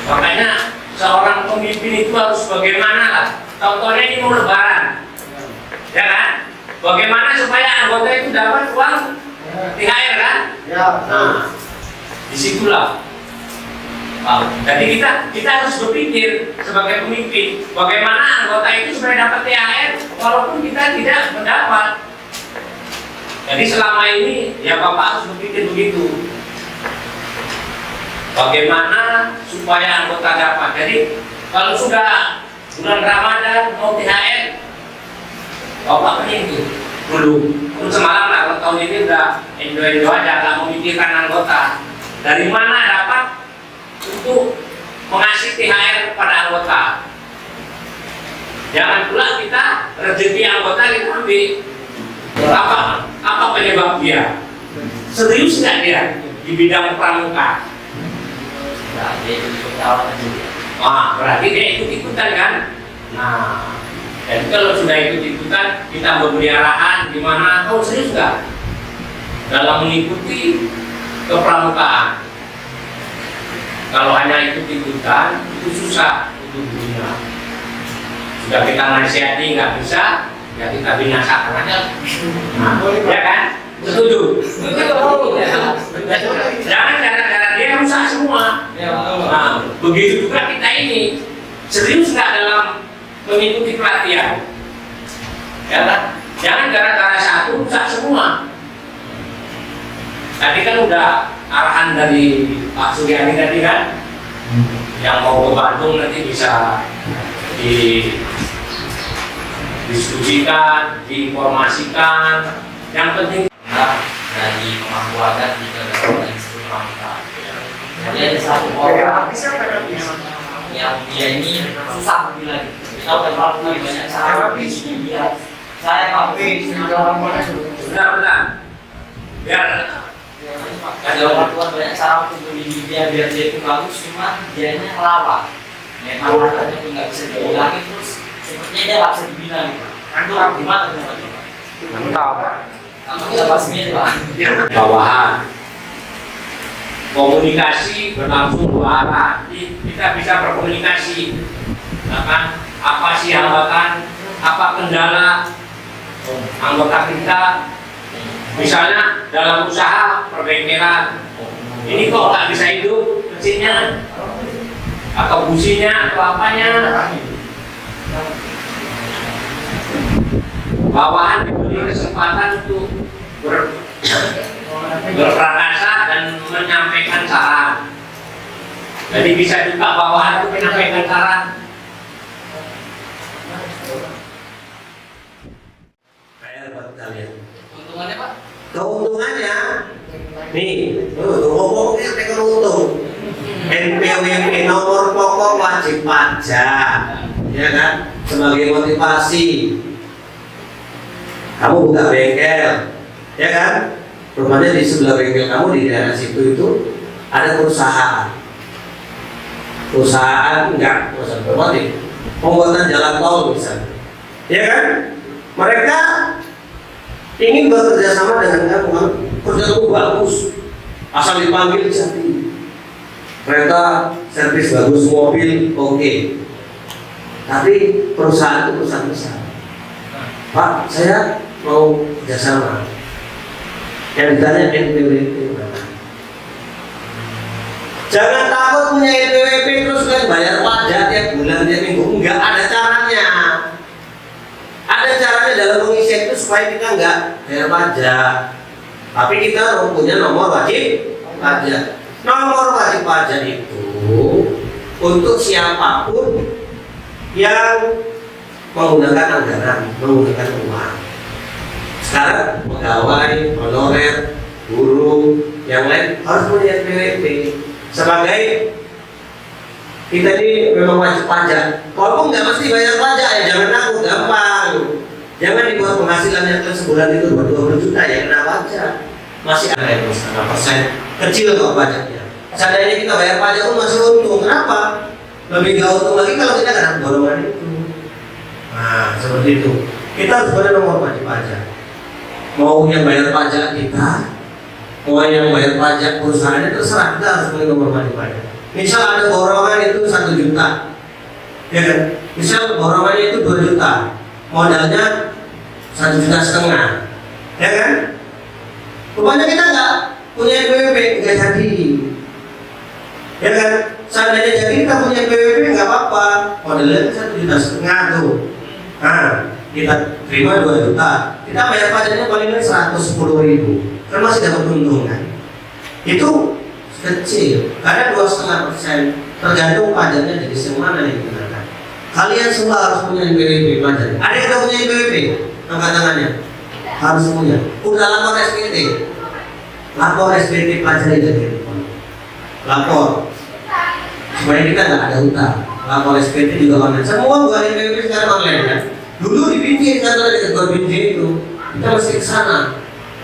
Makanya seorang pemimpin itu harus bagaimana lah. Contohnya ini mau lebaran, ya kan? Bagaimana supaya anggota itu dapat uang THR kan? Ya. Nah, disitulah. Jadi kita harus berpikir sebagai pemimpin, bagaimana anggota itu supaya dapat THR walaupun kita tidak mendapat. Jadi selama ini ya Bapak harus berpikir begitu. Bagaimana supaya anggota dapat. Jadi kalau sudah bulan Ramadan mau THR, Bapak itu dulu semalam lah, kalau tahun ini udah enjoy aja, nggak memikirkan anggota. Dari mana dapat untuk mengasih THR kepada anggota? Jangan pula kita rezeki anggota kita ambil. Apa penyebab dia? Serius nggak dia di bidang pramuka? Berarti dia ikut-ikutan kan? Nah, jadi kalau sudah ikut-ikutan, kita memberi arahan gimana? Kau serius nggak dalam mengikuti kepramukaan? Kalau hanya ikut-ikutan, itu susah untuk dunia. Sudah kita nasihati nggak bisa, ya kita binasakan aja. Nah, ya kan? Setuju? Jangan gara-gara dia rusak semua. Nah, begitu juga kita ini serius nggak dalam mengikuti pelatihan? Ya kan? Jangan gara-gara satu rusak semua. Tadi kan udah arahan dari Pak Suryani tadi kan, yang mau ke Bandung nanti bisa didiskusikan, diinformasikan. Yang penting dari kemampuan juga dari disebut pramuka. Jadi ada satu orang yang dia ini susah bilang. Kita udah melakukan banyak cara. Saya habis benar-benar biar ada orang banyak cara untuk mendidik dia biar dia itu bagus, cuma dia ini ngelawan. Memang makanya itu nggak bisa dibilangin, terus sepertinya dia nggak bisa dibilang. Itu gimana teman-teman? Mantap. Kamu nggak pastinya Pak? bawahan. Komunikasi berlangsung dua arah. Kita bisa berkomunikasi, nah kan? Apa sih hambatan, apa kendala anggota kita? Misalnya dalam usaha perbengkelan, ini kok nggak bisa hidup mesinnya, atau businya, atau apanya? Bawahan diberi kesempatan untuk berprakasa dan menyampaikan saran. Jadi bisa juga bawahan itu menyampaikan saran. Kayak buat kalian. Keuntungannya Pak? Keuntungannya, nih, pokoknya tekan untung. NPWP nomor pokok wajib pajak, ya kan? Sebagai motivasi. Kamu buka bengkel, ya kan? Rupanya di sebelah bengkel kamu di daerah situ itu ada perusahaan. Perusahaan otomotif, pembuatan jalan tol misalnya, ya kan? Mereka ingin bekerja sama dengan kamu, kerja bagus, asal dipanggil jadi. Kereta servis bagus, mobil oke. Tapi perusahaan itu perusahaan besar. Pak, saya mau kerjasama. Yang ditanya NPWP mana? Jangan takut punya NPWP terus kan bayar pajak tiap bulan, tiap minggu. Enggak, ada caranya. Ada caranya dalam pengisian itu supaya kita enggak bayar pajak. Tapi kita punya nomor wajib pajak. Nomor wajib pajak itu untuk siapapun yang menggunakan anggaran, menggunakan uang. Sekarang pegawai, honorer, guru, yang lain harus punya NPWP. Sebagai kita ini memang wajib pajak. Walaupun nggak mesti bayar pajak ya, jangan takut, gampang. Jangan dibuat penghasilan yang sebulan itu 20 juta ya kena pajak. Masih ada yang 1,5%, kecil kok pajaknya. Seandainya kita bayar pajak pun masih untung. Kenapa? Lebih nggak untung lagi kalau kita kena dorongan itu. Nah, seperti itu. Kita harus punya nomor wajib pajak. Mau yang bayar pajak kita, Mau yang bayar pajak perusahaannya terserah, kita harus menghormati pajak. Misal ada borongan itu 1 juta, ya kan? Misal borongannya itu 2 juta, modalnya 1,5 juta, ya kan? Rupanya kita nggak punya NPWP, nggak jadi, ya kan? Seandainya jadi kita punya NPWP nggak apa-apa, modalnya 1,5 juta tuh. Nah, kita terima 2 juta, kita bayar pajaknya paling 110.000, kan masih dapat untung kan? Itu kecil, karena 2,5%, tergantung pajaknya jadi semana yang dikenakan. Kalian semua harus punya NPWP pajak. Ada yang tidak punya NPWP? Angkat tangannya. Harus punya. Udah lapor SPT. Lapor SPT pajak itu. Lapor. Supaya kita nggak ada hutang. Lapor SPT juga online. Semua buat NPWP sekarang online kan? Dulu di BJ kantor dekat gor BJ itu kita mesti ke sana.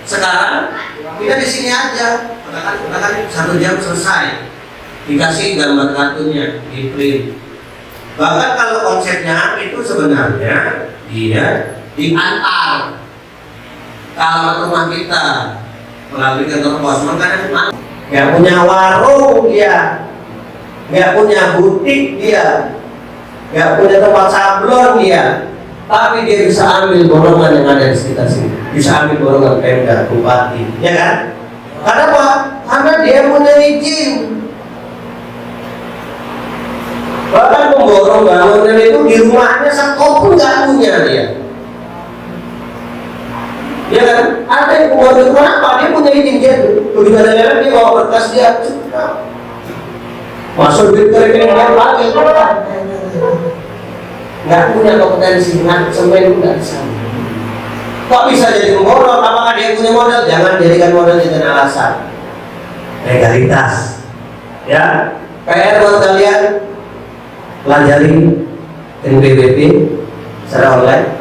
Sekarang kita di sini aja. Katakan 1 jam selesai. Dikasih gambar kartunya, di print. Bahkan kalau konsepnya itu sebenarnya dia diantar ke alamat rumah kita melalui kantor pos. Makanya nggak punya warung dia, nggak punya butik dia, nggak punya tempat sablon dia, tapi dia bisa ambil borongan yang ada di sekitar sini, bisa ambil borongan Pemda, Bupati, ya kan? Karena apa? Karena dia punya izin. Bahkan memborong bangunan itu di rumahnya satu pun nggak punya dia. Ya kan? Ada yang memborong kenapa? Dia punya izin dia. Begitu ada jalan dia bawa berkas dia. Masuk duit ke rekening dia pakai. Nggak punya kompetensi, nggak semen nggak bisa. Kok bisa jadi memborong? Apakah dia punya modal? Jangan jadikan modal jadi alasan. Legalitas. Ya, PR buat kalian. Pelajari NPWP secara online,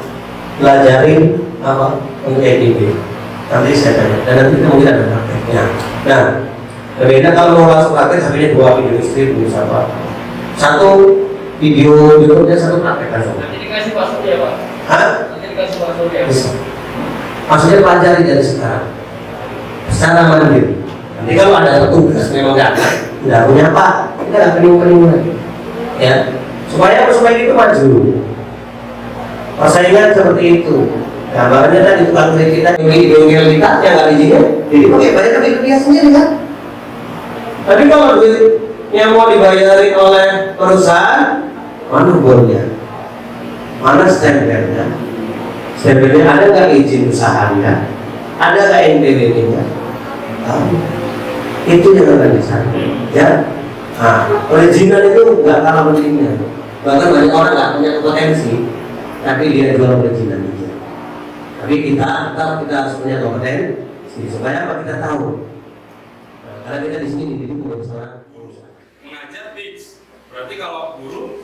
pelajari apa untuk EDP. Nanti saya tanya, dan nanti mungkin ada prakteknya. Nah, berbeda kalau mau langsung praktek, tapi ini 2 video strip bisa apa? 1 video YouTube-nya, 1 praktek kan? Nanti dikasih password ya Pak? Hah? Nanti dikasih password ya? Bisa. Maksudnya pelajari dari sekarang, secara mandiri. Nanti kalau ada tugas memang nggak punya apa, kita nggak pening-pening lagi. Ya, supaya itu maju. Persaingan seperti itu. Gambarnya tadi tukang kredit kita di bengkel kita yang nggak izinnya, jadi pakai bayar duit dia sendiri kan. Tapi kalau duit yang mau dibayarin oleh perusahaan, mana bornya, mana stempelnya, stempelnya ada nggak izin usahanya, ada nggak NPWP-nya, itu yang akan disana, ya. Nah, perizinan itu nggak kalah pentingnya. Bahkan banyak orang nggak punya kompetensi, tapi dia jual perizinan aja. Tapi kita harus punya kompetensi supaya apa kita tahu. Nah, karena kita di sini dididik menjadi seorang mengajar tips. Berarti kalau guru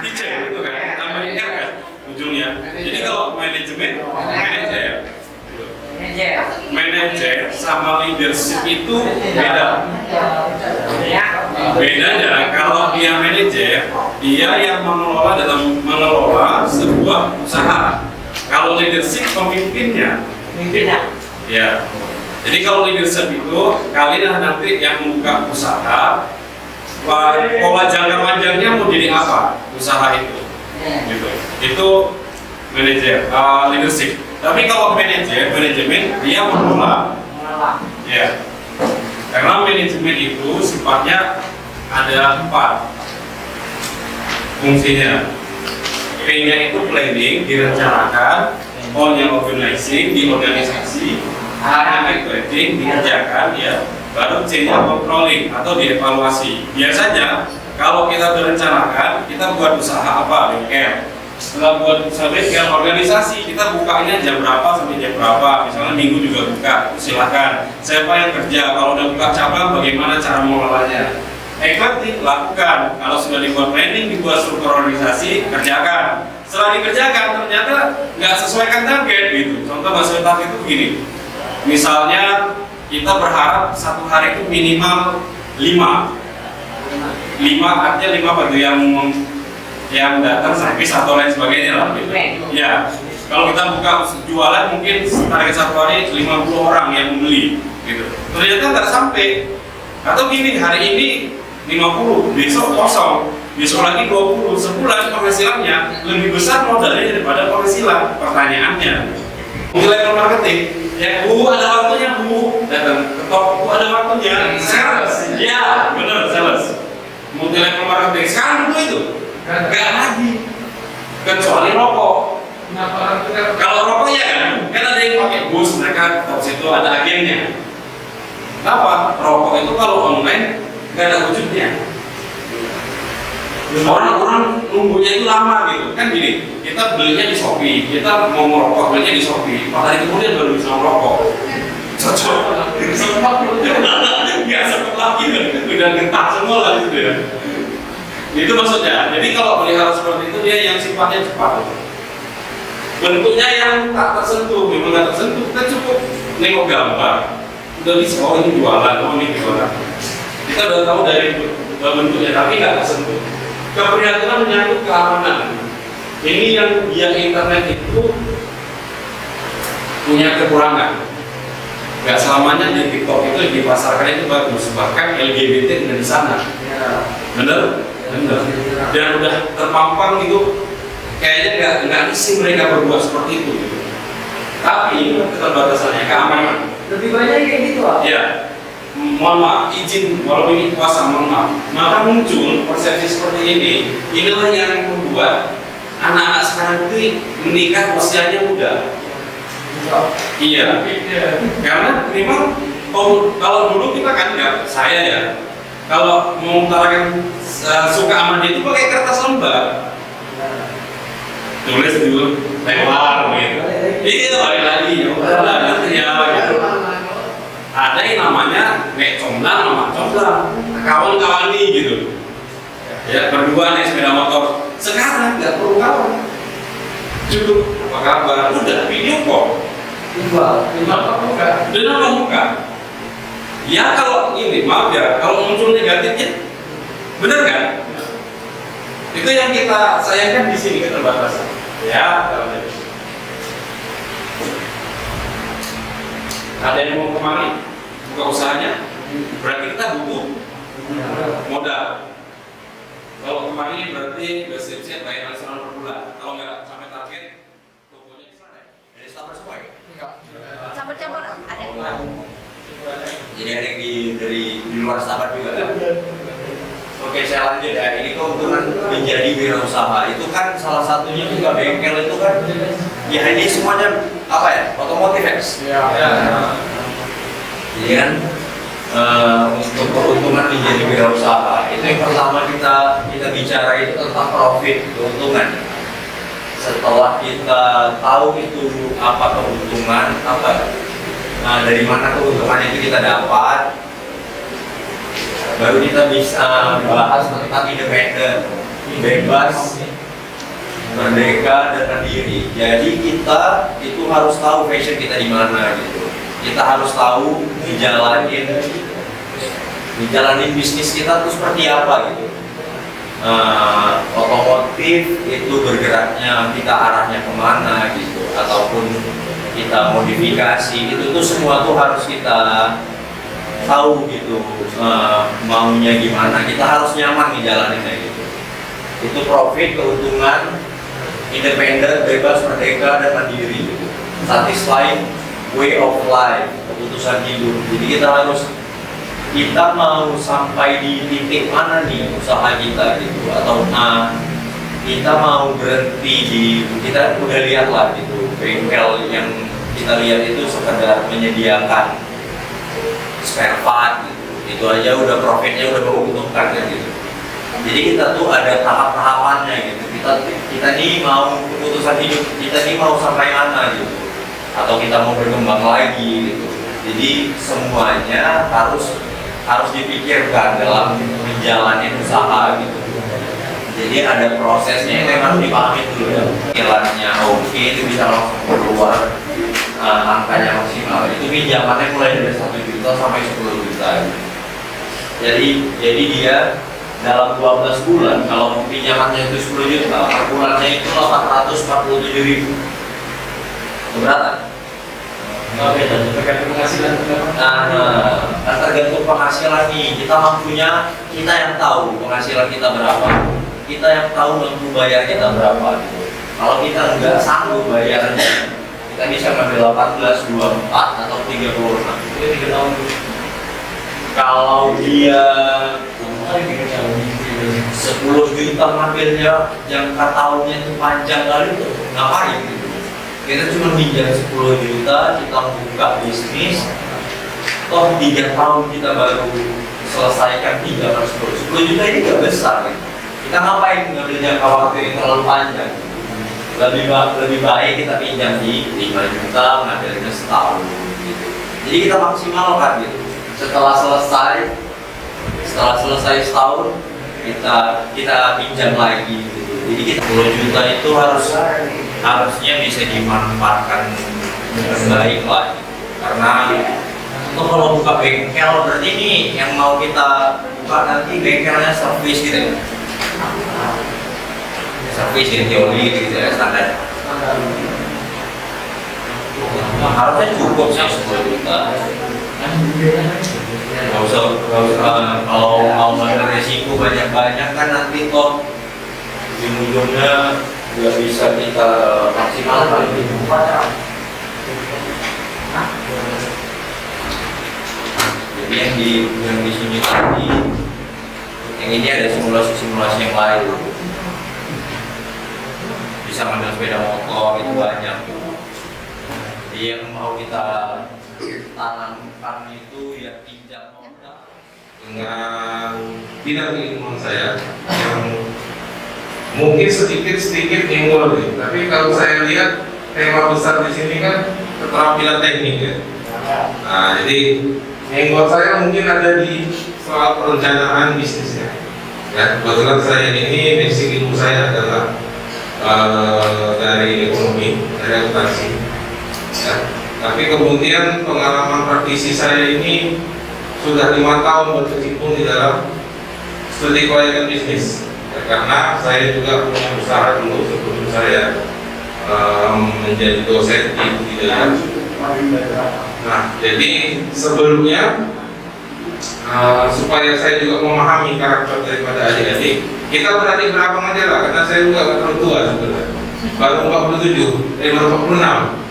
teacher gitu kan, namanya R kan ujungnya. Jadi kalau manajemen manajer sama leadership itu beda. Bedanya kalau dia manajer, dia yang mengelola sebuah usaha. Kalau leadership pemimpinnya. Ya. Jadi kalau leadership itu kalian nanti yang membuka usaha, pola jangka panjangnya mau jadi apa usaha itu, gitu. Itu manajer, leadership. Tapi kalau manajemen dia mengelola, ya. Karena manajemen itu sifatnya ada 4 fungsinya. P-nya itu planning, direncanakan, O-nya organizing, di organisasi, A-nya activating, dikerjakan, ya. Baru C-nya controlling atau dievaluasi. Biasanya kalau kita berencanakan, kita buat usaha apa, bengkel. Setelah buat usaha bengkel, organisasi kita bukanya jam berapa sampai jam berapa, misalnya minggu juga buka, silakan. Siapa yang kerja, kalau udah buka cabang bagaimana cara mengelolanya. Activity lakukan, kalau sudah dibuat planning, dibuat struktur organisasi, kerjakan. Setelah dikerjakan ternyata nggak sesuaikan target gitu. Contoh bahasa target itu begini, misalnya kita berharap 1 hari itu minimal 5 artinya 5 bagi yang datang servis atau lain sebagainya lah gitu. Ya, kalau kita buka jualan mungkin target 1 hari 50 orang yang membeli. gitu. Ternyata nggak sampai. Atau gini, hari ini 50, besok kosong, besok lagi 20, sebulan penghasilannya lebih besar modalnya daripada penghasilan. Pertanyaannya, multi-level marketing, ya Bu ada waktunya Bu, datang ke top, Bu ada waktunya, sales, ya benar sales. Multi-level marketing sekarang itu, nggak lagi, kecuali rokok. Kalau rokok ya kan ada yang pakai bus, mereka top situ ada agennya. Apa? Rokok itu kalau online nggak ada wujudnya. Orang-orang nunggunya itu lama gitu kan gini. Kita belinya di Shopee, kita mau merokok belinya di Shopee. 4 hari kemudian baru bisa merokok. Cocok. Nggak sempet lagi kan? Udah gentak semua lah gitu ya. Itu maksudnya. Jadi kalau pelihara seperti itu dia yang sifatnya cepat. Bentuknya yang tak tersentuh, memang nggak tersentuh. Kita cukup nengok gambar. Udah bisa, oh ini jualan, oh ini jualan. Kita udah tahu dari bentuknya, tapi nggak tersentuh. Keprihatinan menyangkut keamanan. Ini yang via internet itu punya kekurangan. Gak selamanya di TikTok itu dipasarkan itu bagus. Bahkan LGBT ada di sana. Bener? Bener. Dan udah terpampang gitu. Kayaknya nggak isi mereka berbuat seperti itu. Gitu. Tapi keterbatasannya keamanan. Lebih banyak kayak gitu Pak? Ya, mohon maaf, izin walau ini puasa, mohon maaf. Maka muncul persepsi seperti ini. Inilah yang membuat anak-anak sekarang itu menikah usianya muda. Iya, karena memang kalau dulu kita kan nggak, saya ya, kalau mengutarakan suka sama dia itu pakai kertas lembar. Tulis dulu, lempar gitu. Iya, balik lagi ya. Gitu. Ada yang namanya comblang sama comblang, kawan-kawan nih gitu. Ya, berdua naik sepeda motor. Sekarang nggak perlu kawan. Cukup apa kabar? Udah video call. Dengan muka. Ya kalau ini maaf ya, kalau muncul negatifnya, benar kan? Itu yang kita sayangkan di sini keterbatasan. Ya, ada yang mau kemari buka usahanya, berarti kita butuh modal. Kalau kemari berarti udah siap-siap bayar nasional per bulan. Kalau nggak sampai target, tokonya di sana. Jadi sabar semua ya? Campur-campur ada. Jadi ada yang dari luar sahabat juga. Oke, saya lanjut ya. Ini keuntungan menjadi wirausaha itu kan salah satunya juga bengkel itu kan. Ya ini semuanya apa ya? Otomotif ya. Jadi kan untuk keuntungan menjadi wirausaha itu yang pertama kita bicara itu tentang profit, keuntungan. Setelah kita tahu itu apa keuntungan, dari mana keuntungan itu kita dapat, baru kita bisa bahas tentang independen, bebas, merdeka dan mandiri. Jadi kita itu harus tahu passion kita di mana gitu. Kita harus tahu dijalanin bisnis kita tuh seperti apa gitu. Otomotif itu bergeraknya kita arahnya kemana gitu, ataupun kita modifikasi itu tuh semua tuh harus kita tahu gitu, maunya gimana. Kita harus nyaman ngejalaninnya gitu. Itu profit, keuntungan, independen, bebas, merdeka dan mandiri gitu. Satisfying way of life, keputusan hidup. Jadi kita mau sampai di titik mana nih usaha kita gitu, atau kita mau berhenti kita udah lihat lah gitu, bengkel yang kita lihat itu sekedar menyediakan spare part gitu, itu aja udah profitnya udah menguntungkan kan gitu. Jadi kita tuh ada tahap-tahapannya gitu. Kita nih mau keputusan hidup kita nih mau sampai mana gitu, atau kita mau berkembang lagi gitu. Jadi semuanya harus dipikirkan dalam menjalani usaha gitu. Jadi ada prosesnya yang harus dipahami dulu ya. Jalannya oke, itu bisa langsung keluar angkanya maksimal. Itu pinjamannya mulai dari 1 juta sampai 10 juta. Jadi dia dalam 12 bulan kalau pinjamannya itu 10 juta, per bulannya itu 847.000. Keberatan? tergantung penghasilan. Nah, tergantung penghasilan nih. Kita mampunya, kita yang tahu penghasilan kita berapa. Kita yang tahu mampu bayar kita berapa gitu. Kalau kita nggak sanggup bayarnya, kita bisa ngambil 18, 24 atau 36. Itu 3 tahun. Kalau dia 10 juta ngambilnya jangka tahunnya itu panjang kali itu ngapain gitu. Kita cuma pinjam 10 juta, kita buka bisnis, toh 3 tahun kita baru selesaikan 10 juta ini gak besar gitu. Kita ngapain ngambil jangka waktu yang terlalu panjang? Lebih baik kita pinjam di 5 juta, ngambilnya setahun gitu. Jadi kita maksimalkan gitu. Setelah selesai setahun kita pinjam lagi gitu. Jadi kita 10 juta itu harusnya bisa dimanfaatkan dengan baik lah gitu. Karena itu kalau buka bengkel berarti ini yang mau kita buka nanti bengkelnya servis gitu ya. Servis yang teori gitu ya, standar. Harusnya cukup sih 10 juta. Nggak usah kalau mau ngambil resiko banyak-banyak kan nanti toh ujung-ujungnya nggak bisa kita maksimalkan gitu. Jadi yang di sini tadi, yang ini ada simulasi yang lain. Bisa ngambil sepeda motor itu banyak. Jadi yang mau kita tanamkan itu ya pinjam modal. Dengan bidang keilmuan saya yang mungkin sedikit nyenggol nih, tapi kalau saya lihat tema besar di sini kan keterampilan teknik ya. Nah, jadi nyenggol saya mungkin ada di soal perencanaan bisnisnya. Ya, kebetulan saya ini basic ilmu saya adalah dari ekonomi, dari akuntansi. Ya. Tapi kemudian pengalaman praktisi saya ini sudah 5 tahun berkecimpung di dalam studi keuangan bisnis. Ya, karena saya juga punya usaha dulu sebelum saya menjadi dosen di dalam. Nah, jadi sebelumnya supaya saya juga memahami karakter daripada adik-adik, kita beradik berabang aja lah, karena saya juga nggak terlalu tua sebenarnya, baru 47, baru 46.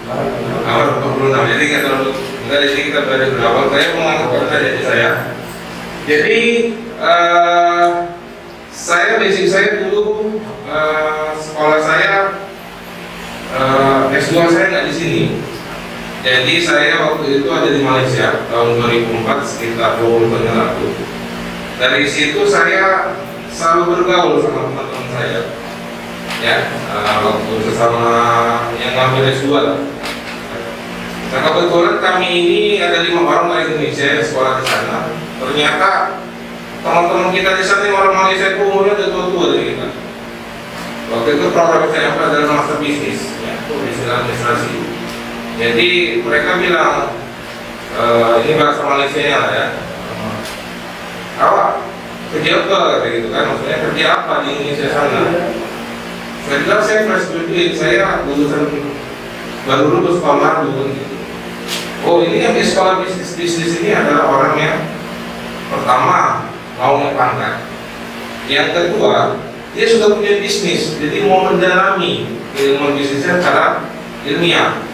Awal 46, jadi nggak terlalu, enggak, di sini kita beradik berabang. Saya menganggap adik saya. Jadi saya basic saya dulu sekolah saya S2 saya nggak di sini. Jadi saya waktu itu ada di Malaysia tahun 2004 sekitar 20 tahun yang lalu. Dari situ saya selalu bergaul sama teman-teman saya. Ya, waktu bersama yang ngambil S2. Nah, kebetulan kami ini ada 5 orang dari Indonesia yang sekolah di sana. Ternyata teman-teman kita di sana orang Malaysia itu umurnya udah tua-tua dari kita. Waktu itu program saya adalah master bisnis, ya, bisnis administrasi. Jadi mereka bilang, ini bahasa Malaysia lah ya, awak kerja apa gitu kan, maksudnya kerja apa di Indonesia sana? Saya bilang saya fresh graduate, saya lulusan baru lulus sekolah dulu gitu. Oh, ini yang di sekolah bisnis ini adalah orang yang pertama mau naik pangkat, yang kedua dia sudah punya bisnis, jadi mau mendalami ilmu bisnisnya secara ilmiah.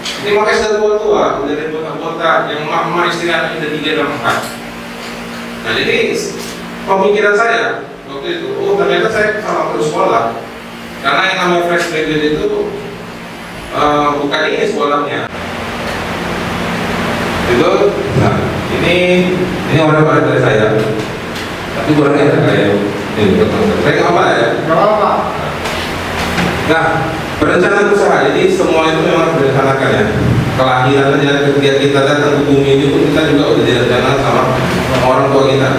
Jadi makanya sudah tua-tua, udah dari kota-kota yang emak-emak istri anak udah 3 dan 4. Nah, jadi pemikiran saya waktu itu, oh ternyata saya salah terus sekolah, karena yang namanya fresh graduate itu bukan ini sekolahnya. Itu, nah ini orang baru dari saya, tapi kurangnya ada kayak ini. Saya nggak apa ya? Nggak apa. Nah, perencanaan usaha, jadi semua itu memang direncanakan ya. Kelahiran aja ketika kita datang ke bumi ini pun kita juga udah direncanakan sama orang tua kita.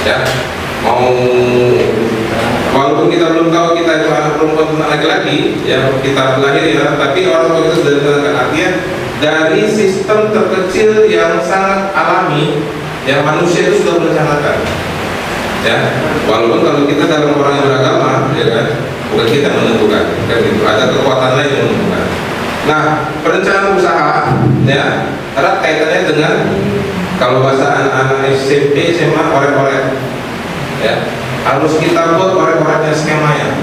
Ya, mau walaupun kita belum tahu kita itu anak perempuan atau laki-laki, ya kita lahir ya, tapi orang tua kita sudah direncanakan. Artinya dari sistem terkecil yang sangat alami, yang manusia itu sudah merencanakan. Ya, walaupun kalau kita dalam orang yang beragama, ya kan, bukan kita menentukan, kan gitu. Ada kekuatan lain yang menentukan. Nah, perencanaan usaha ya erat kaitannya dengan kalau bahasa anak-anak SMP SMA orek-orek ya, harus kita buat orek-oreknya skemanya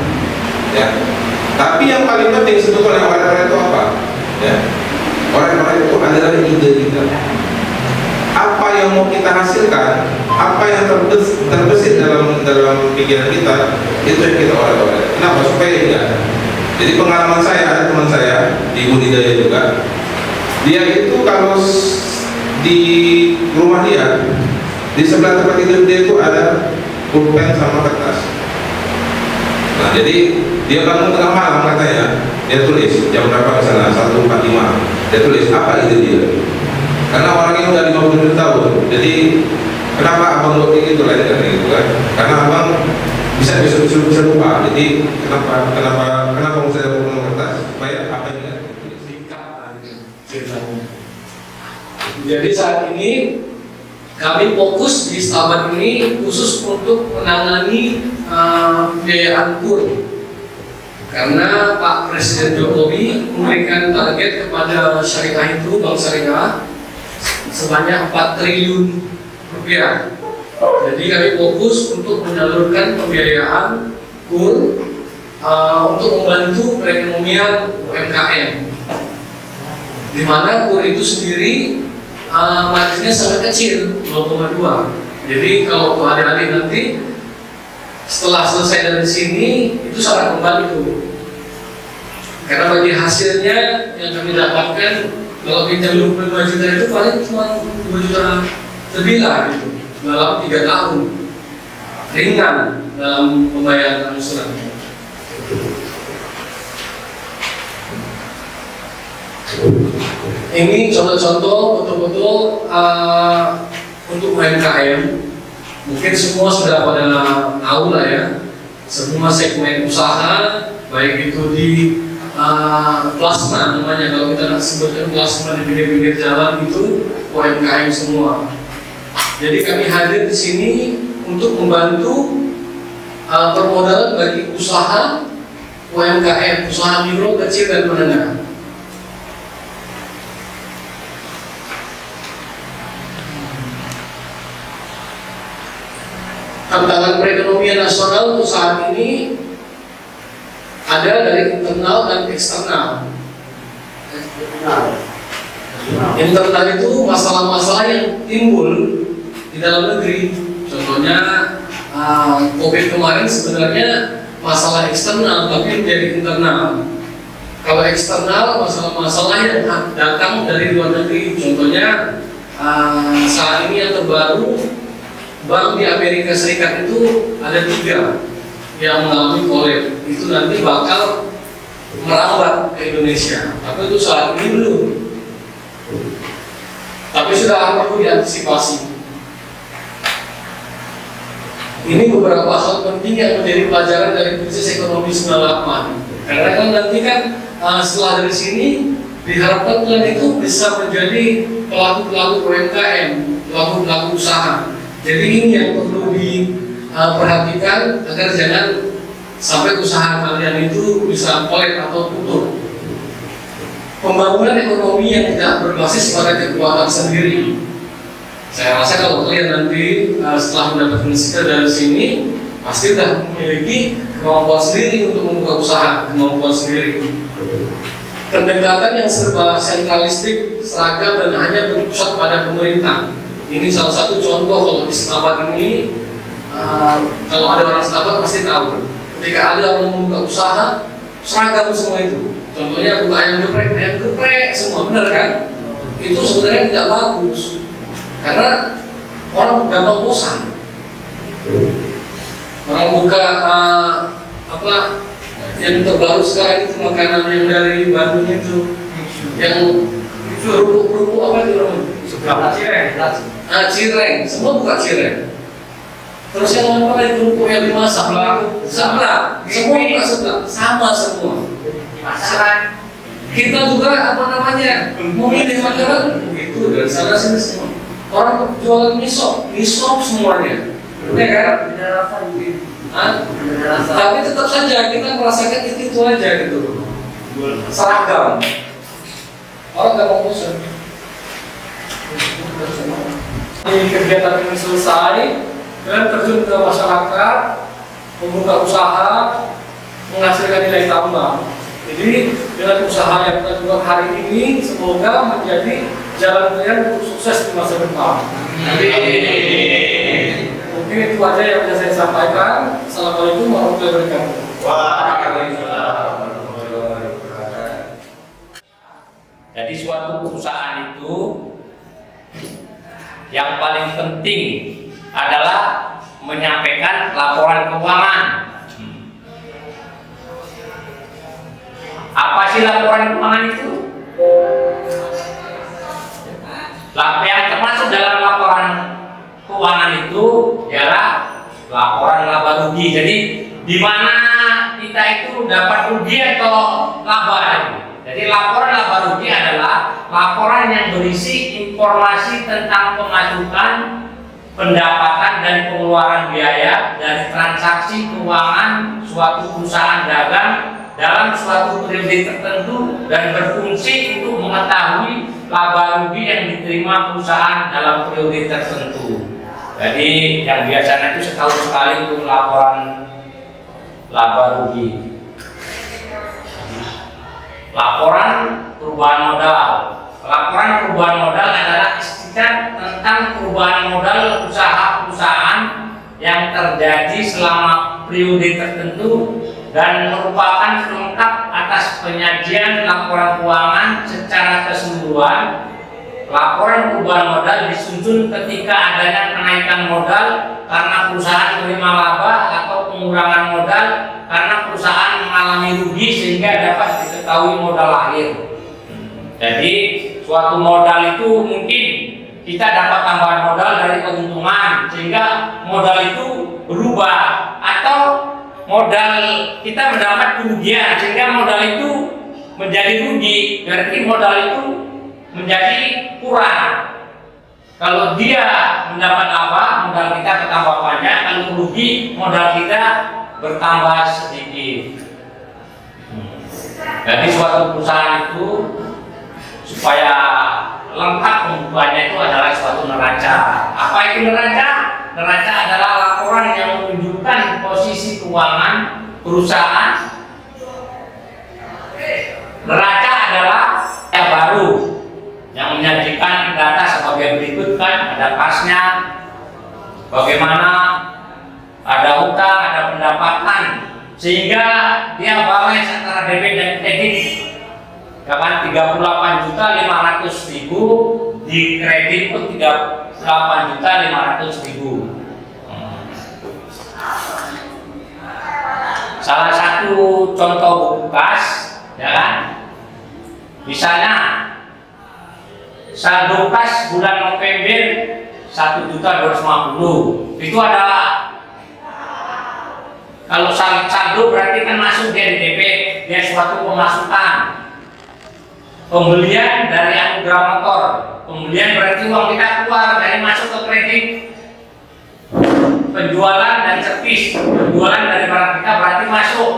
ya. Tapi yang paling penting sebetulnya orek-orek itu apa ya? Orek-orek itu adalah ide kita, apa yang mau kita hasilkan, apa yang terbesit dalam pikiran kita, itu yang kita orek-orek. Kenapa? Supaya enggak. Jadi pengalaman saya, ada teman saya di budidaya juga, dia itu kalau di rumah dia, di sebelah tempat tidur dia itu ada pulpen sama kertas. Nah, jadi dia bangun tengah malam katanya, dia tulis jam berapa misalnya 1:45, dia tulis apa ide dia. Karena orangnya udah 57 tahun, jadi kenapa abang buat kayak gitu lain kan gitu kan? Karena abang bisa lupa. Jadi kenapa mau saya buat kertas supaya apa yang Jadi saat ini kami fokus di Setabat ini khusus untuk menangani pembiayaan KUR, karena Pak Presiden Jokowi memberikan target kepada syariah itu, bank syariah sebanyak 4 triliun rupiah. Jadi kami fokus untuk menyalurkan pembiayaan KUR untuk membantu perekonomian UMKM, di mana KUR itu sendiri marginnya sangat kecil, 0,2. Jadi kalau adik-adik nanti setelah selesai dari sini itu sangat membantu, karena bagi hasilnya yang kami dapatkan kalau pinjam 25 juta itu paling cuma 2 juta lebih lah gitu dalam 3 tahun, ringan dalam pembayaran angsuran. Ini contoh-contoh betul-betul untuk UMKM. Mungkin semua sudah pada tahu lah ya, semua segmen usaha, baik itu di plasma namanya, kalau kita sebutkan plasma di pinggir-pinggir jalan itu UMKM semua. Jadi kami hadir di sini untuk membantu permodalan bagi usaha UMKM, usaha mikro, kecil dan menengah. Tantangan perekonomian nasional untuk saat ini ada dari internal dan eksternal. Internal itu masalah-masalah yang timbul di dalam negeri. Contohnya COVID kemarin sebenarnya masalah eksternal tapi menjadi internal. Kalau eksternal masalah-masalah yang datang dari luar negeri. Contohnya saat ini yang terbaru, bank di Amerika Serikat itu ada 3 yang mengalami kolap. Itu nanti bakal merambat ke Indonesia. Tapi itu saat ini belum. Tapi sudah perlu diantisipasi. Ini beberapa hal penting yang menjadi pelajaran dari krisis ekonomi 98. Karena kan nanti kan setelah dari sini diharapkan plan itu bisa menjadi pelaku-pelaku UMKM, pelaku-pelaku usaha. Jadi ini yang perlu diperhatikan agar jangan sampai usaha kalian itu bisa kolap atau tutup. Pembangunan ekonomi yang tidak berbasis pada kekuatan sendiri. Saya rasa kalau kalian nanti setelah mendapatkan skill dari sini pasti sudah memiliki kemampuan sendiri untuk membuka usaha, kemampuan sendiri. Pendekatan yang serba sentralistik, seragam dan hanya berpusat pada pemerintah. Ini salah satu contoh kalau di Setabat ini, kalau ada orang Setabat pasti tahu. Ketika ada orang membuka usaha, seragam semua itu. Contohnya buka ayam geprek semua, benar kan? Itu sebenarnya tidak bagus, karena orang gampang bosan. Orang buka yang terbaru sekarang itu makanan yang dari Bandung itu, yang kerupuk apa itu namanya? Cireng, semua buka cireng. Terus yang apa lagi kerupuk yang dimasak? Seblak, semua buka seblak, sama semua. Kita juga memilih makanan itu dari sana sini semua. Orang jualan misop semuanya, ya kan? Tapi tetap saja kita merasakan itu aja gitu. Seragam. orang nggak mau bosan. Ini kegiatan ini selesai, dan terjun ke masyarakat, membuka usaha, menghasilkan nilai tambah. Jadi dengan usaha yang kita buat hari ini, semoga menjadi jalan yang sukses di masa depan. Mungkin itu aja yang bisa saya sampaikan. Assalamualaikum warahmatullahi wabarakatuh. Jadi suatu perusahaan itu yang paling penting adalah menyampaikan laporan keuangan. Apa sih laporan keuangan itu? Yang termasuk dalam laporan keuangan itu ialah laporan laba rugi. Jadi di mana kita itu dapat rugi atau laba. Jadi laporan laba rugi adalah laporan yang berisi informasi tentang pemasukan, pendapatan dan pengeluaran biaya dari transaksi keuangan suatu perusahaan dagang dalam suatu periode tertentu dan berfungsi untuk mengetahui laba rugi yang diterima perusahaan dalam periode tertentu. Jadi yang biasanya itu setahun sekali untuk laporan laba rugi. Laporan perubahan modal. Laporan perubahan modal adalah istilah tentang perubahan modal usaha-perusahaan yang terjadi selama periode tertentu dan merupakan pelengkap atas penyajian laporan keuangan secara keseluruhan. Laporan perubahan modal disusun ketika adanya kenaikan modal karena perusahaan menerima laba atau pengurangan modal karena perusahaan mengalami rugi sehingga dapat diketahui modal akhir. Jadi suatu modal itu mungkin kita dapat tambahan modal dari keuntungan sehingga modal itu berubah, atau modal kita mendapat kerugian sehingga modal itu menjadi rugi, berarti modal itu menjadi kurang. Kalau dia mendapat laba, modal kita bertambah banyak. Kalau rugi, modal kita bertambah sedikit. Jadi suatu perusahaan itu supaya lengkap pembukaannya itu adalah suatu neraca. Apa itu neraca? Neraca adalah laporan yang menunjukkan posisi keuangan perusahaan. Neraca adalah yang baru yang menyajikan data sebagai berikut, kan ada kasnya, bagaimana ada utang, ada pendapatan, sehingga dia balance antara debit dan kredit. Ya kan 38.500.000 di kredit pun 38.500.000. Salah satu contoh buku kas, ya kan, misalnya saldo kas bulan November 1.250.000. Itu adalah, kalau saldo berarti kan masuk dia di DP, dia suatu pemasukan. Pembelian dari anugerah motor, pembelian berarti uang kita keluar dari masuk ke kredit. Penjualan dan servis, penjualan dari barang kita berarti masuk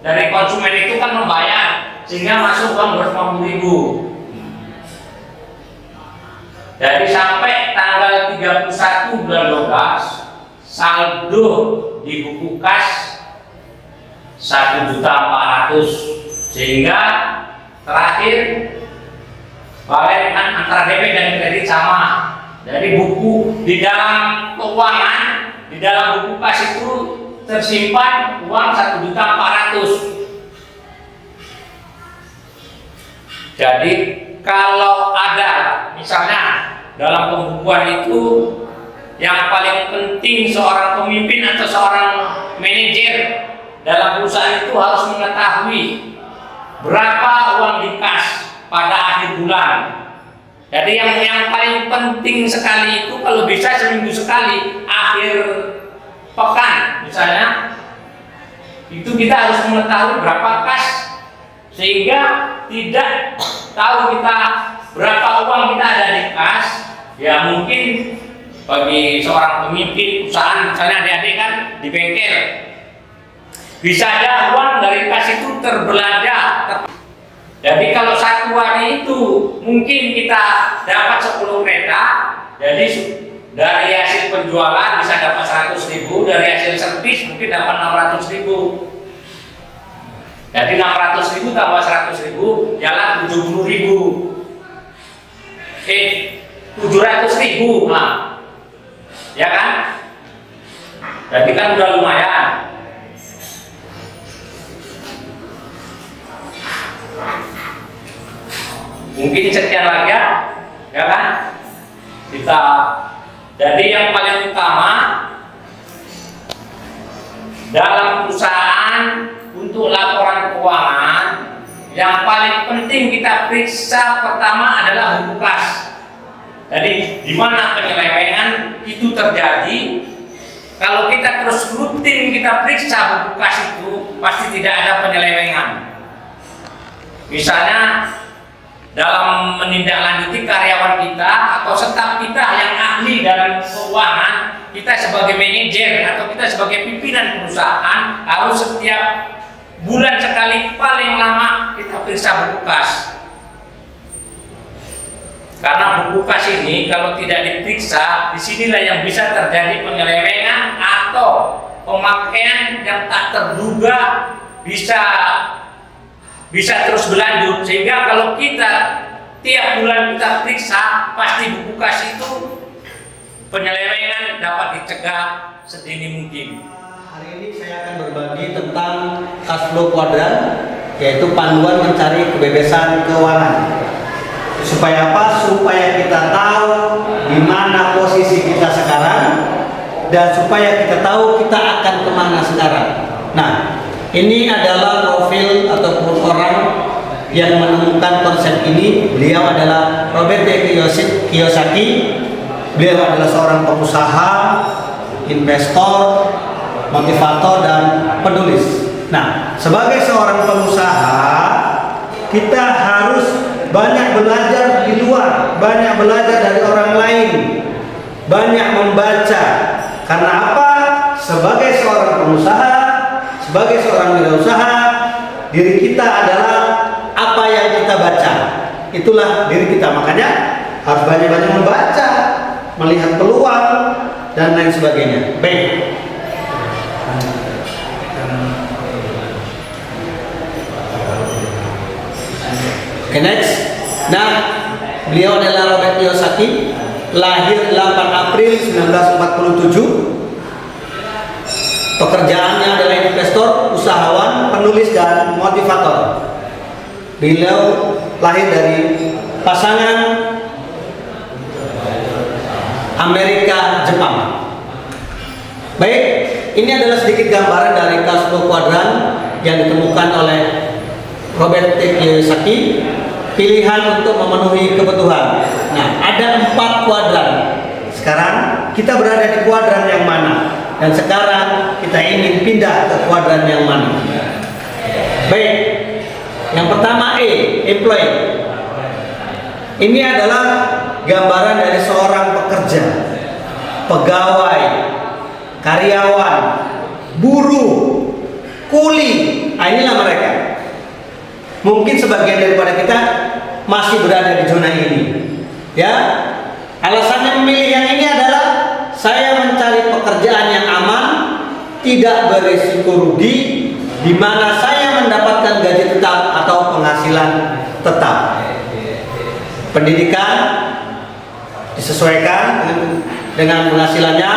dari konsumen itu kan membayar sehingga masuk uang 250.000. Jadi sampai tanggal 31 bulan 12 saldo di buku kas 1.400.000, sehingga terakhir balance antara DP dan kredit sama. Jadi buku di dalam keuangan, di dalam buku kas itu tersimpan uang 1.400.000. Jadi kalau ada misalnya dalam pembukuan itu yang paling penting seorang pemimpin atau seorang manajer dalam perusahaan itu harus mengetahui berapa uang di kas pada akhir bulan. Jadi yang paling penting sekali itu kalau bisa seminggu sekali, akhir pekan misalnya, itu kita harus mengetahui berapa kas, sehingga tidak tahu kita berapa uang kita ada di kas. Ya mungkin bagi seorang pemimpin perusahaan, misalnya adik-adik kan di bengkel, bisa ada uang dari kas itu terbelanja. Jadi kalau satu hari itu mungkin kita dapat 10 kereta, jadi dari hasil penjualan bisa dapat 100.000, dari hasil servis mungkin dapat 600.000. Jadi 600.000 tambah 100.000 jalan 70.000. 700.000, nah, ya kan? Jadi kan udah lumayan. Mungkin sekian lagi ya kan? Kita jadi yang paling utama dalam perusahaan untuk laporan keuangan yang paling penting kita periksa pertama adalah buku kas. Jadi di mana penyelewengan itu terjadi? Kalau kita terus rutin kita periksa buku kas itu pasti tidak ada penyelewengan. Misalnya dalam menindaklanjuti karyawan kita atau staf kita yang ahli dalam keuangan, kita sebagai manajer atau kita sebagai pimpinan perusahaan harus setiap bulan sekali paling lama kita periksa buku kas. Karena buku kas ini kalau tidak diperiksa, disinilah yang bisa terjadi penyelewengan atau pemakaian yang tak terduga bisa terus berlanjut, sehingga kalau kita tiap bulan kita periksa pasti buku kas itu penyelewengan dapat dicegah sedini mungkin. Hari ini saya akan berbagi tentang cash flow kuadran, yaitu panduan mencari kebebasan keuangan. Supaya apa? Supaya kita tahu di mana posisi kita sekarang dan supaya kita tahu kita akan kemana sekarang. Nah, ini adalah profil ataupun orang yang menemukan konsep ini. Beliau adalah Robert T. Kiyosaki. Beliau adalah seorang pengusaha, investor, motivator, dan penulis. Nah, sebagai seorang pengusaha, kita harus banyak belajar di luar, banyak belajar dari orang lain, banyak membaca. Karena apa? Sebagai seorang pengusaha, sebagai seorang wirausaha, diri kita adalah apa yang kita baca. Itulah diri kita. Makanya harus banyak-banyak membaca, melihat peluang, dan lain sebagainya. Baik. Oke, next. Nah, beliau adalah Robert Kiyosaki, lahir 8 April 1947. Pekerjaannya adalah investor, usahawan, penulis, dan motivator. Beliau lahir dari pasangan Amerika Jepang. Baik, ini adalah sedikit gambaran dari cash flow kuadran yang ditemukan oleh Robert T. Kiyosaki. Pilihan untuk memenuhi kebutuhan. Nah, ada 4 kuadran. Sekarang kita berada di kuadran yang mana? Dan sekarang kita ingin pindah ke kuadran yang mana? Baik, yang pertama employee. Ini adalah gambaran dari seorang pekerja, pegawai, karyawan, buruh, kuli. Nah, inilah mereka. Mungkin sebagian daripada kita masih berada di zona ini. Ya, alasannya memilih yang ini adalah saya mencari pekerjaan yang aman, tidak berisiko rugi, di mana saya mendapatkan gaji tetap atau penghasilan tetap. Pendidikan disesuaikan dengan penghasilannya,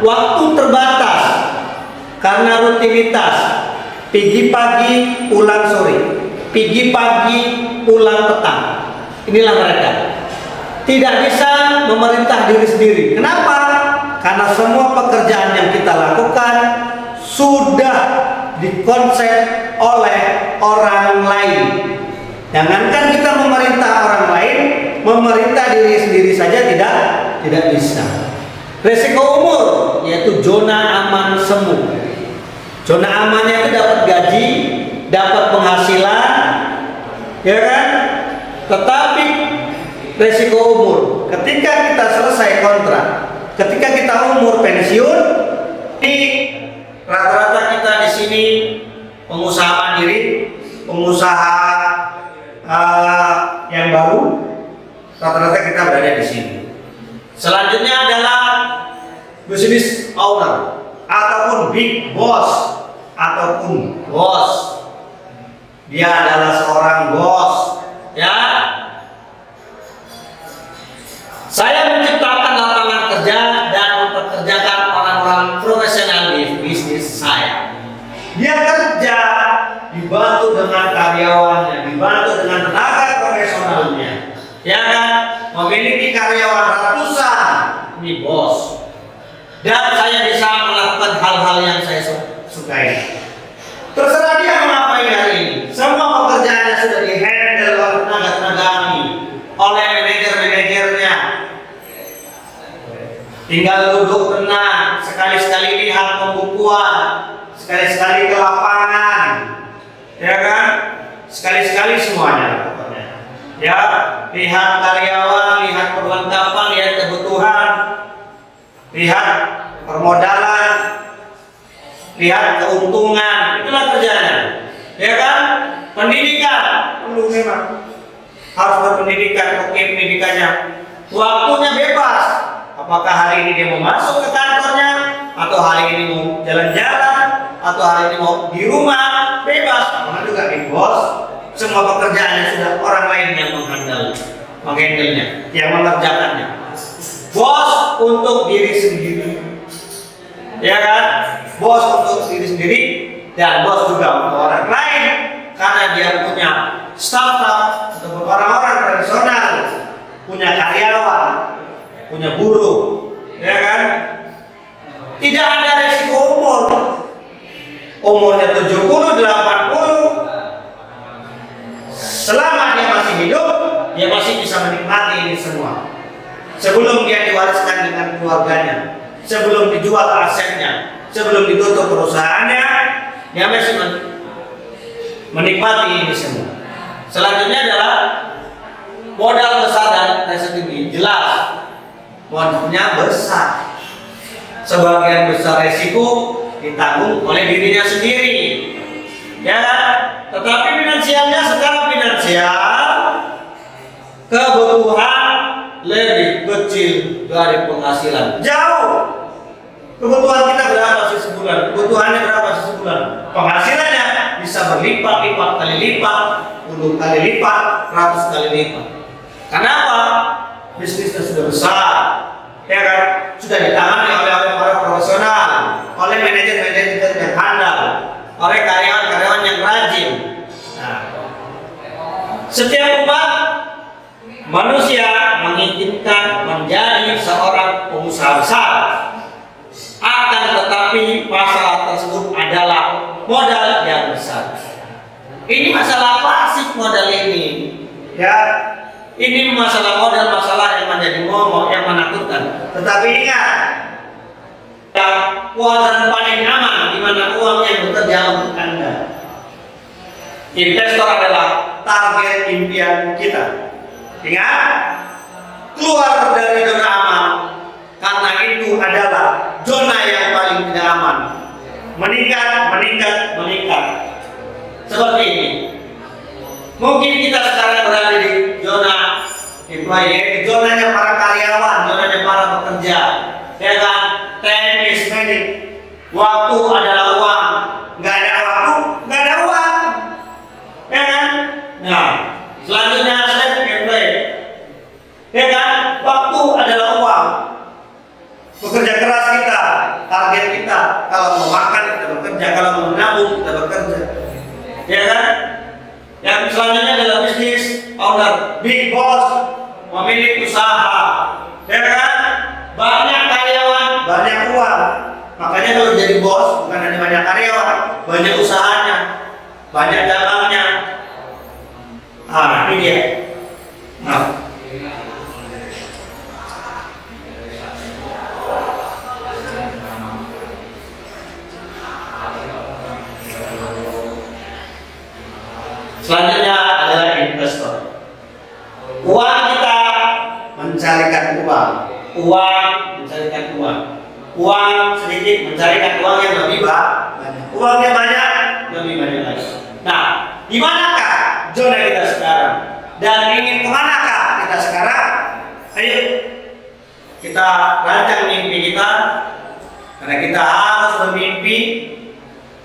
waktu terbatas karena rutinitas, pergi pagi, pulang sore, pergi pagi, pulang petang. Inilah mereka. Tidak bisa memerintah diri sendiri. Kenapa? Karena semua pekerjaan yang kita lakukan sudah dikonsep oleh orang lain. Jangankan kita memerintah orang lain, memerintah diri sendiri saja tidak bisa. Resiko umur yaitu zona aman semu. Zona amannya itu dapat gaji, dapat penghasilan, ya kan? Tetapi resiko umur, ketika kita selesai kontrak, ketika kita umur pensiun, di rata-rata kita di sini pengusaha mandiri, pengusaha yang baru, rata-rata kita berada di sini. Selanjutnya adalah business owner ataupun big boss ataupun bos. Dia adalah seorang bos, ya. Saya menciptakan lapangan kerja dan mempekerjakan orang-orang profesional di bisnis saya. Dia kerja dibantu dengan karyawannya, dibantu dengan tenaga profesionalnya, ya kan? Memiliki karyawan ratusan, ini bos. Dan saya bisa melakukan hal-hal yang saya sukai. Terserah dia mengapain hari ini. Semua pekerjaannya sudah dihandle oleh tenaga-tenaga kami, oleh manajer-manajernya. Tinggal duduk tenang, sekali-sekali lihat pembukuan, sekali-sekali ke lapangan, ya kan? Sekali-sekali semuanya. Ya, lihat karyawan, lihat perlengkapan, lihat kebutuhan, lihat permodalan, lihat keuntungan, itulah kerjanya, ya kan? Pendidikan perlu memang harus berpendidikan, oke pendidikannya. Waktunya bebas. Apakah hari ini dia mau masuk ke kantornya, atau hari ini mau jalan-jalan, atau hari ini mau di rumah, bebas. Karena juga di bos, semua pekerjaannya sudah orang lain yang menghandle-nya, yang mengerjakannya. Bos untuk diri sendiri, ya kan? Bos untuk diri sendiri dan bos juga untuk orang lain, karena dia punya staff untuk orang-orang tradisional, punya karyawan, punya buruh, ya kan? Tidak ada resiko umurnya 70, 80, selama dia masih hidup, dia masih bisa menikmati ini semua. Sebelum dia diwariskan dengan keluarganya, sebelum dijual asetnya, sebelum ditutup perusahaannya, dia masih menikmati ini semua. Selanjutnya adalah modal besar dan resiko tinggi. Jelas, modalnya besar. Sebagian besar resiko ditanggung oleh dirinya sendiri, ya. Tetapi finansialnya, secara finansial kebutuhan lebih kecil dari penghasilan. Jauh. Kebutuhan kita berapa sih sebulan? Kebutuhannya berapa sih sebulan? Penghasilannya bisa berlipat-lipat kali lipat, 10 kali lipat, 100 kali lipat. Kenapa? Bisnisnya sudah besar, ya kan? Sudah ditangani oleh para profesional, oleh manajer-manajer yang handal, oleh karyawan-karyawan yang rajin. Nah, setiap umat manusia menginginkan menjadi seorang pengusaha besar. Akan tetapi masalah tersebut adalah modal yang besar. Ini masalah klasik modal ini, ya. Ini masalah modal, masalah yang menjadi momok, yang menakutkan. Tetapi ingat, yang kuadran paling aman di mana uang yang bekerja untuk Anda. Investor adalah target impian kita. Ingat, keluar dari zona aman, karena itu adalah zona yang paling tidak aman. Meningkat, meningkat, meningkat. Seperti ini. Mungkin kita sekarang berada di zona employee, zonanya para karyawan, zonanya para pekerja. Ya kan? Time is money. Waktu adalah uang. Nggak ada waktu, nggak ada uang. Ya kan? Nah, selanjutnya saya employee. Ya kan? Waktu adalah uang. Bekerja keras kita, target kita. Kalau mau makan kita bekerja, kalau mau menabung kita bekerja. Ya kan? Yang selanjutnya adalah bisnis owner, big boss, pemilik usaha. Ya kan? Banyak karyawan, banyak uang. Makanya kalau jadi bos bukan hanya banyak karyawan, banyak usahanya, banyak cabangnya. Ini dia. Nah. Selanjutnya adalah investor. Uang kita mencarikan uang. Uang mencarikan uang. Uang sedikit mencarikan uang yang lebih banyak. Uangnya banyak, lebih banyak lagi. Nah, di manakah zona kita sekarang? dan ingin kemanakah kita sekarang? Ayo kita rancang mimpi kita, karena kita harus bermimpi.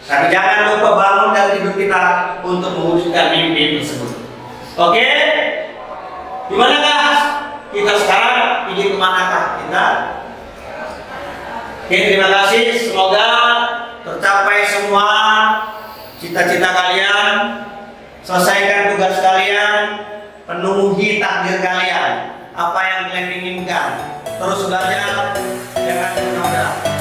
Tapi jangan lupa bangun dari tidur kita untuk mewujudkan mimpi tersebut. Oke? Dimanakah kita sekarang? Ingin kemanakah kita? Oke, terima kasih. Semoga tercapai semua cita-cita kalian, selesaikan tugas kalian, penuhi takdir kalian, apa yang kalian inginkan. Terus belajar, jangan menunda.